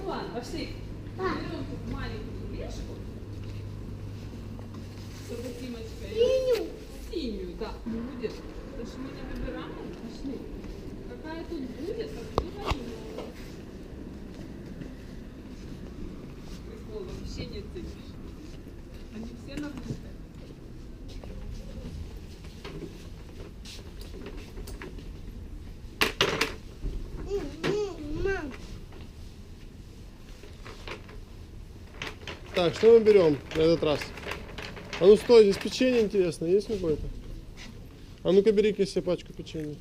ладно, пошли. Берем тут маленькую решку. Чтобы Тимочка ее... Синюю, да, будет. Потому что мы не выбираем. Пошли. Какая тут будет, так выбираем. Прикол, вообще не ценишь. Они все на вкус. Так, что мы берем на этот раз? А ну стой, здесь печенье интересно, есть какое-то? А ну-ка бери-ка себе пачку печенья.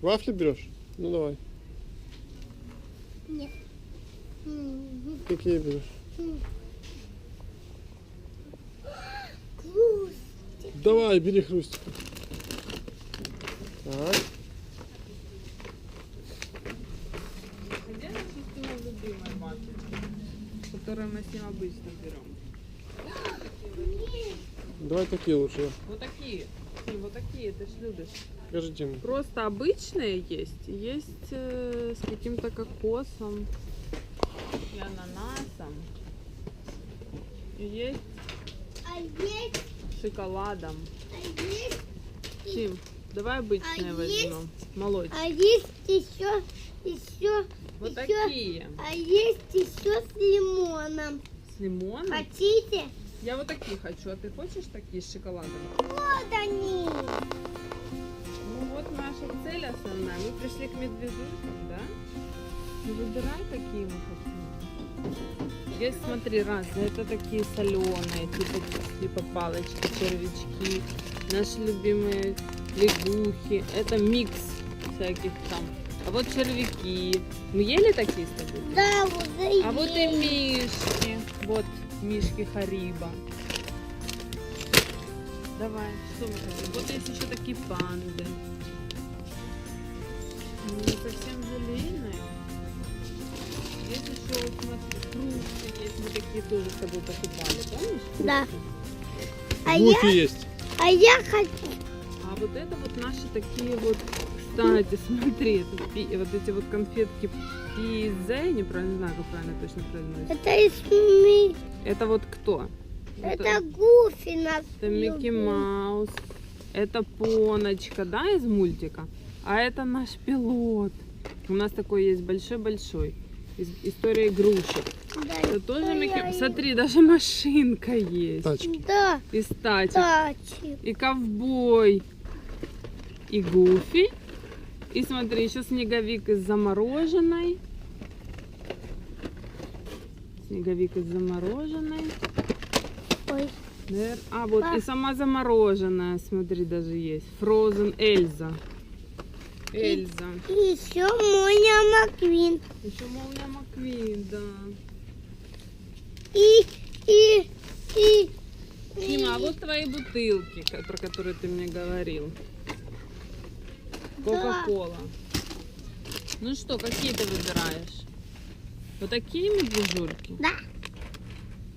Вафли берешь? Ну давай. Нет. Какие берешь? Хрустик. Давай, бери хрустик. Так. Где наша с Тимой любимая вафелька, которую мы с ним обычно берем? Давай такие лучше. Вот такие. Тим, вот такие, ты ж любишь. Покажи, Дима. Просто обычные есть с каким-то кокосом и ананасом. И есть А есть, с шоколадом. а есть, Тим, давай обычные А возьмем. Молочные. а есть еще, Вот еще, такие. а есть еще с лимоном. С лимоном. Хотите? Я вот такие хочу. А ты хочешь такие с шоколадом? Вот они. Ну вот наша цель основная. Мы пришли к медвежонкам, да? Ну выбирай, какие мы хотим. Есть, смотри, разные. Это такие соленые, типа палочки, червячки. Наши любимые лягухи. Это микс всяких там. А вот червяки. Мы ели такие с тобой? Да, вот А вот и мишки. Вот мишки Хариба. Давай, что мы хотим? Вот есть еще такие панды. Ну, не совсем желейные. Есть еще, вот, смотри, фрукты есть. Мы такие тоже с тобой покупали, помнишь? Да. Гуфи есть. А я хочу. А вот это вот наши такие вот, кстати, смотри, это вот эти вот конфетки пизе, неправильно знаю, как правильно точно произносится. Это из Это вот кто? Это Гуфи нас. Это Микки Маус, это Поночка, да, из мультика? А это наш пилот. У нас такой есть большой-большой. История игрушек. Да, Это тоже Микки... я- Смотри, даже машинка есть. Тачки. Да, Из тачек. тачи. И ковбой. И Гуфи. И смотри, еще снеговик из замороженной. Снеговик из замороженной. Ой, А, вот и сама замороженная, смотри, даже есть. Frozen Эльза. Эльза. и еще Моня Маквин. Еще Молния Маквин, да. И Тима, а вот твои бутылки, про которые ты мне говорил. Кока-кола. Ну что, какие ты выбираешь? Вот такие медвежульки? Да,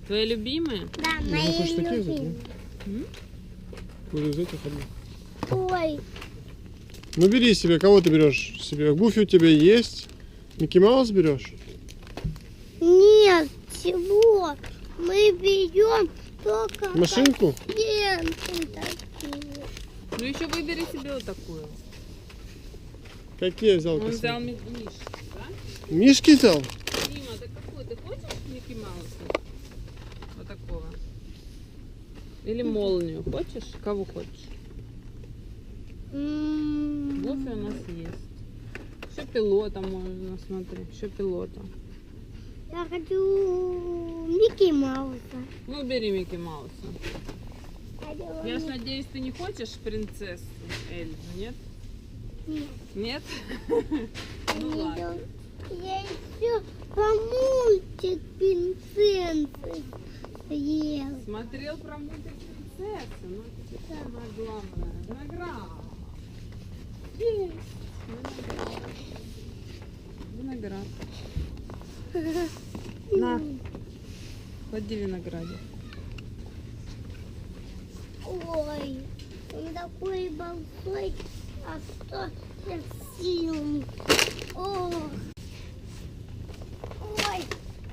Твои любимые? да, Ну, мои хочешь такие взять, любимые. М? Буду из этих одну. Ой, Ну бери себе, кого ты берешь себе? Гуфи у тебя есть? Микки Маус берешь? нет, чего? Мы берем только Машинку? конфеты такие. Ну еще выбери себе вот такую. Какие взял? Он ты взял себе? мишки, да? Мишки взял? Дима, ты какой? Ты хочешь Микки Мауса? Вот такого. Или молнию. Хочешь? Кого хочешь? Гуфи у нас есть. Еще пилота можно, смотри. Еще пилота. Я хочу Микки Мауса. Ну, бери Микки Мауса. Хочу Я ж надеюсь, ты не хочешь принцессу Эльзу, нет? Нет. Нет? Ну Не ладно. идет. Я еще по мультик принцессы съел. Смотрел про мультик принцессы. Ну, теперь самое главное. Виноград. Есть. Виноград. Виноград. На. Клади виноградик. Ой, он такой большой, А что я сильный? О. Ой,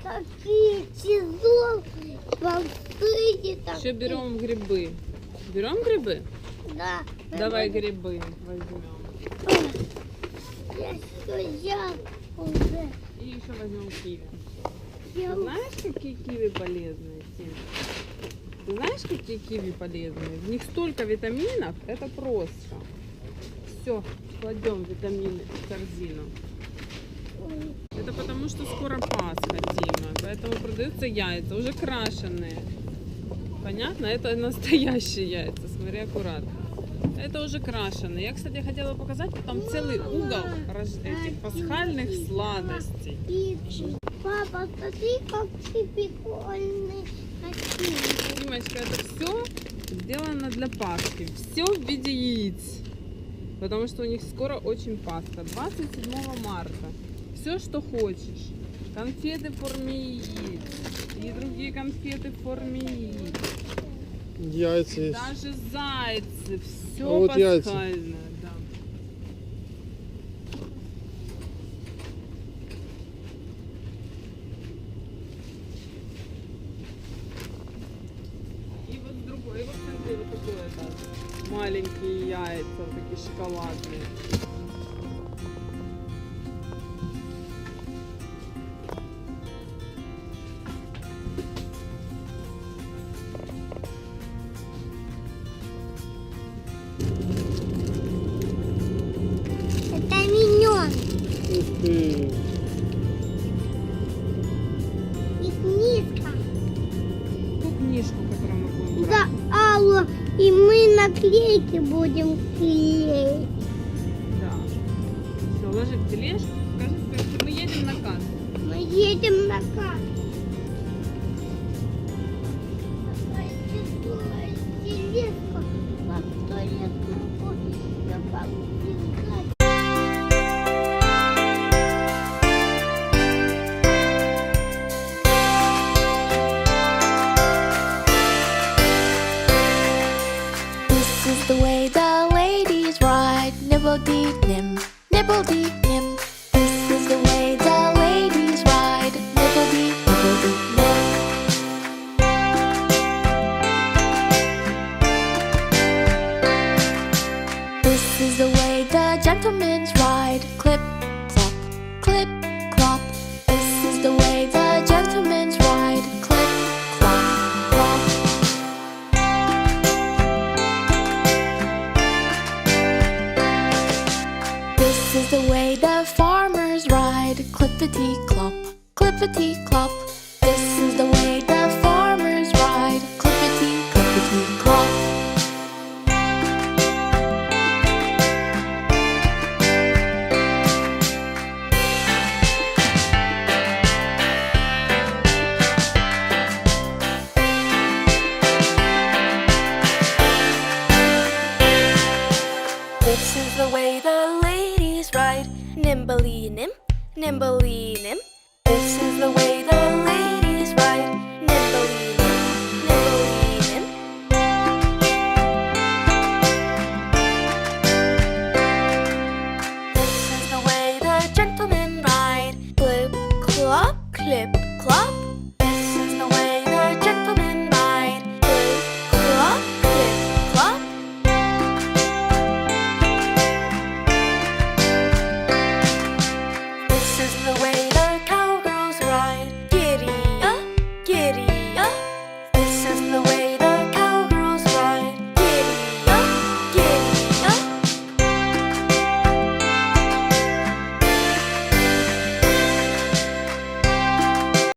какие тяжелые, большие такие. Еще берем грибы. Берем грибы? Да. Давай грибы возьмем. Ой, я все взял уже. И еще возьмем киви. Я Ты знаешь, какие киви полезные, Тим? Ты знаешь, какие киви полезные? В них столько витаминов, это просто. Все, кладем витамины в корзину. Это потому, что скоро Пасха, Дима, поэтому продаются яйца, уже крашеные. Понятно? Это настоящие яйца, смотри аккуратно. Это уже крашеные. Я, кстати, хотела показать, там целый угол этих пасхальных сладостей. И папа, смотри, как ты прикольный красивый. Димочка, это все сделано для Пасхи. Все в виде яиц. Потому что у них скоро очень Пасха. 27 марта. Все, что хочешь. Конфеты в форме яиц. И другие конфеты в форме яиц. Яйца есть. Даже зайцы. Все А вот яйца. пасхальное. Да. И вот другой. И вот смотри, вот такое это. Маленькие яйца, вот такие шоколадные. Это миньон. Ух ты. И книжка. Ту книжку, которую мы будем брать. Да, Алло, и мы наклейки будем клеить. Да. Все, ложи в тележку. Скажи, мы едем на кассу. Мы едем на кассу. Какая тяжелая тележка, которая глубоко на полу лежит. This is the way the ladies ride. Nibble-dee-nim, nibble-dee-nim. This is the way the ladies ride. Nibble-dee, nibble-dee-nim. This is the way the gentlemen's ride. Clip, clop, clip, clop. This is the way the gentlemen's ride. Clip, clop, clop. This is the way the farmers ride. Clippity-clop, clippity-clop. This is the way the farmers ride. Clippity-clippity-clop. This is the way the ladies ride. Nimbly-nim, nimbly-nim. This is the way the